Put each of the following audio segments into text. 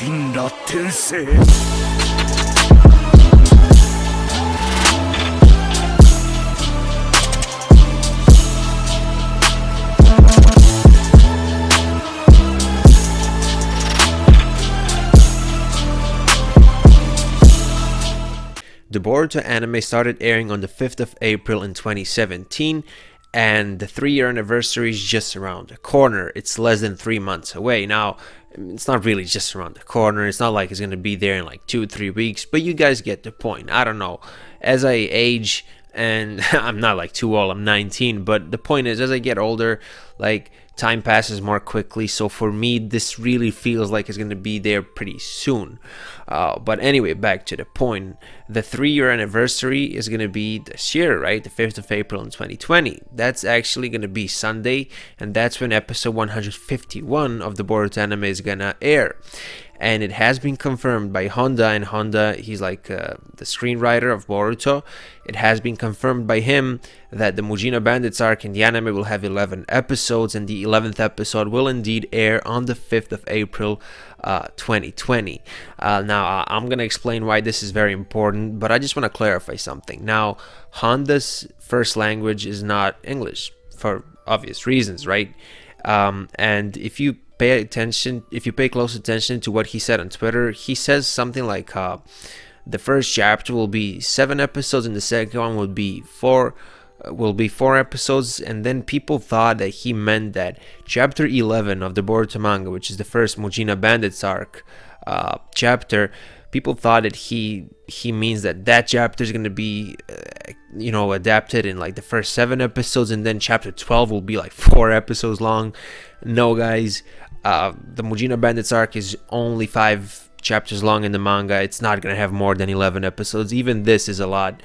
神羅転生 The Boruto anime started airing on the 5th of April in 2017, and the 3-year anniversary is just around the corner. It's less than 3 months away. Now, it's not really just around the corner. It's not like it's going to be there in like 2-3 weeks, but you guys get the point. I don't know. As I age, and I'm not like too old, I'm 19, but the point is, as I get older, like, time passes more quickly, so for me this really feels like it's going to be there pretty soon. But anyway, back to the point. The 3-year anniversary is going to be this year, right? The 5th of April in 2020. That's actually going to be Sunday, and that's when episode 151 of the Boruto anime is going to air. And it has been confirmed by Honda, and Honda, he's like the screenwriter of Boruto. It has been confirmed by him that the Mujina Bandits arc in the anime will have 11 episodes, and the 11th episode will indeed air on the 5th of April 2020. Now, I'm going to explain why this is very important, but I just want to clarify something. Now, Honda's first language is not English, for obvious reasons, right? And if you pay close attention to what he said on Twitter, he says something like the first chapter will be 7 episodes and the second one will be 4 episodes, and then people thought that he meant that chapter 11 of the Boruto manga, which is the first Mujina Bandits arc chapter, people thought that he means that chapter is going to be adapted in like the first 7 episodes, and then chapter 12 will be like 4 episodes long. No, guys, the Mujina Bandits arc is only 5 chapters long in the manga. It's not going to have more than 11 episodes. Even this is a lot.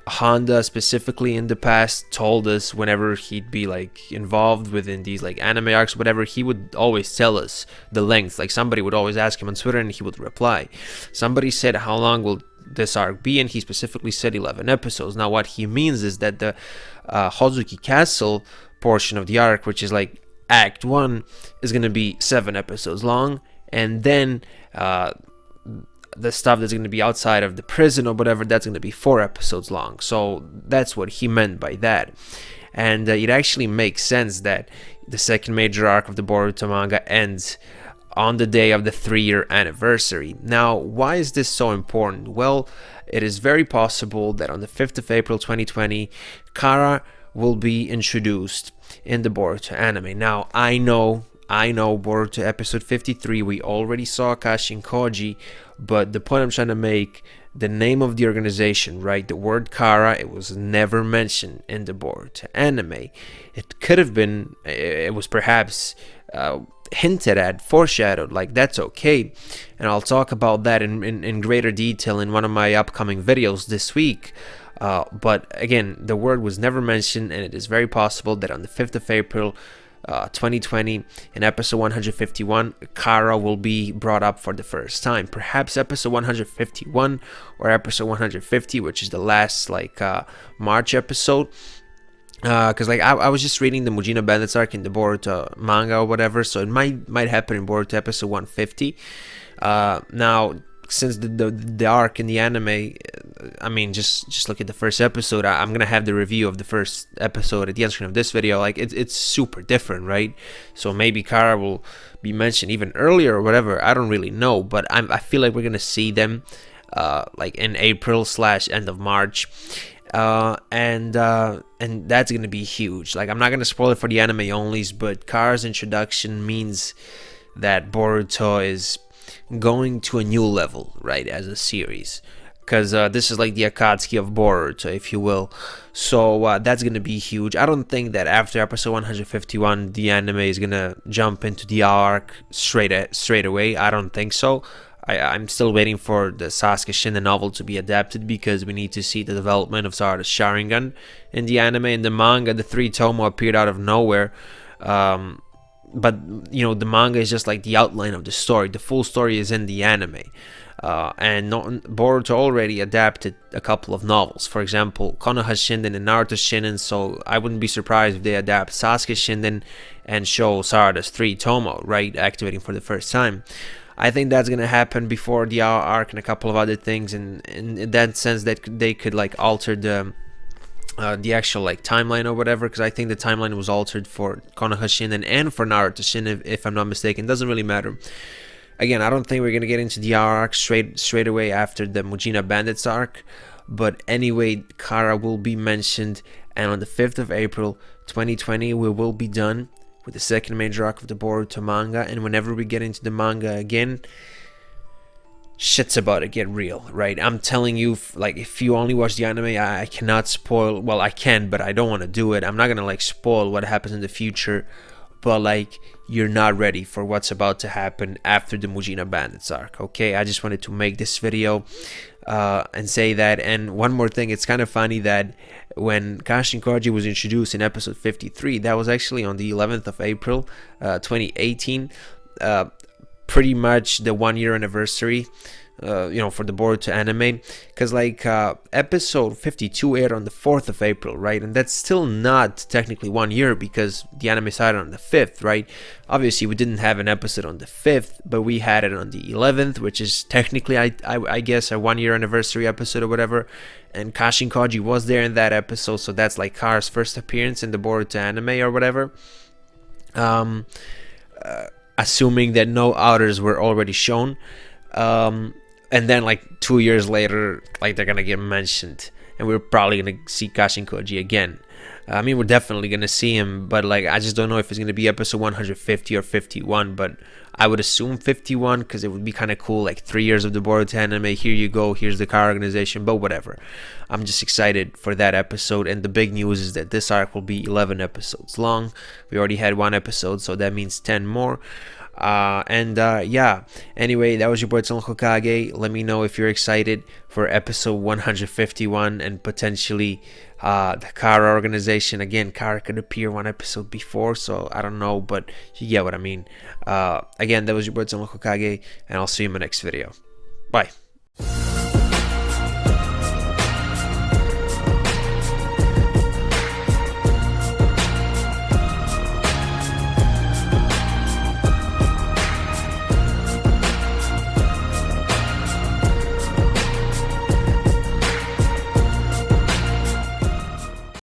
Honda specifically in the past told us whenever he'd be like involved within these like anime arcs, whatever, he would always tell us the length. Like, somebody would always ask him on Twitter and he would reply. Somebody said, how long will this arc be? And he specifically said 11 episodes. Now, what he means is that the Hozuki Castle portion of the arc, which is like Act 1, is going to be 7 episodes long, and then the stuff that's going to be outside of the prison or whatever, that's going to be 4 episodes long. So that's what he meant by that. And it actually makes sense that the second major arc of the Boruto manga ends on the day of the 3-year anniversary. Now, why is this so important? Well, it is very possible that on the 5th of April 2020, Kara will be introduced in the Boruto anime. Now, I know Boruto episode 53, we already saw Akashi and Koji, but the point I'm trying to make, the name of the organization, right, the word Kara, it was never mentioned in the Boruto anime. It could have been, it was perhaps hinted at, foreshadowed, like, that's okay, and I'll talk about that in greater detail in one of my upcoming videos this week. But again, the word was never mentioned, and it is very possible that on the 5th of April 2020, in episode 151, Kara will be brought up for the first time. Perhaps episode 151 or episode 150, which is the last March episode. Because I was just reading the Mujina Bandits arc in the Boruto manga or whatever, so it might happen in Boruto episode 150. Now, since the arc in the anime, I mean, just look at the first episode. I'm gonna have the review of the first episode at the end screen of this video. Like, it's super different, right? So maybe Kara will be mentioned even earlier or whatever. I don't really know, but I feel like we're gonna see them like in April / end of March. And that's gonna be huge. Like, I'm not gonna spoil it for the anime onlys, but Kara's introduction means that Boruto is going to a new level, right, as a series, because this is like the Akatsuki of Boruto, if you will. So that's gonna be huge. I don't think that after episode 151 the anime is gonna jump into the arc straight away. I don't think so. I'm still waiting for the Sasuke Shinden novel to be adapted, because we need to see the development of Sarada's Sharingan in the anime. In the manga, the 3 tomo appeared out of nowhere. But, you know, the manga is just like the outline of the story. The full story is in the anime. And Boruto already adapted a couple of novels. For example, Konoha Shinden and Naruto Shinden. So I wouldn't be surprised if they adapt Sasuke Shinden and show Sarada's 3 tomo, right? Activating for the first time. I think that's gonna happen before the arc and a couple of other things, and in that sense that they could like alter the actual like timeline or whatever, because I think the timeline was altered for Konoha Shinden and for Naruto Shinden, if I'm not mistaken. Doesn't really matter. Again, I don't think we're gonna get into the arc straight away after the Mujina Bandits arc, but anyway, Kara will be mentioned, and on the 5th of April 2020 we will be done with the second major arc of the Boruto manga. And whenever we get into the manga again, shit's about to get real, right? I'm telling you, like, if you only watch the anime, I cannot spoil. Well, I can, but I don't want to do it. I'm not gonna like spoil what happens in the future, but like, you're not ready for what's about to happen after the Mujina Bandits arc. Okay, I just wanted to make this video and say that. And one more thing, it's kind of funny that when Kashin-Koji was introduced in episode 53, that was actually on the 11th of April 2018, pretty much the 1-year anniversary for the Boruto anime, because like episode 52 aired on the 4th of April, right? And that's still not technically 1 year, because the anime started on the 5th, right? Obviously we didn't have an episode on the 5th, but we had it on the 11th, which is technically I guess a 1-year anniversary episode or whatever. And Kashin-Koji was there in that episode, so that's like Kara's first appearance in the Boruto anime or whatever. Assuming that no others were already shown. And then like 2 years later, like they're gonna get mentioned, and we're probably gonna see Kashin-Koji again. I mean, we're definitely gonna see him, but like I just don't know if it's gonna be episode 150 or 51, but I would assume 51, because it would be kind of cool, like 3 years of the Boruto anime, here you go, here's the Kara organization. But whatever, I'm just excited for that episode. And the big news is that this arc will be 11 episodes long. We already had 1 episode, so that means 10 more. Yeah, anyway, that was your boy Hokage. Let me know if you're excited for episode 151 and potentially the Kara organization. Again, Kara could appear 1 episode before, so I don't know, but you get what I mean. Again, that was your boy Hokage, and I'll see you in my next video. Bye.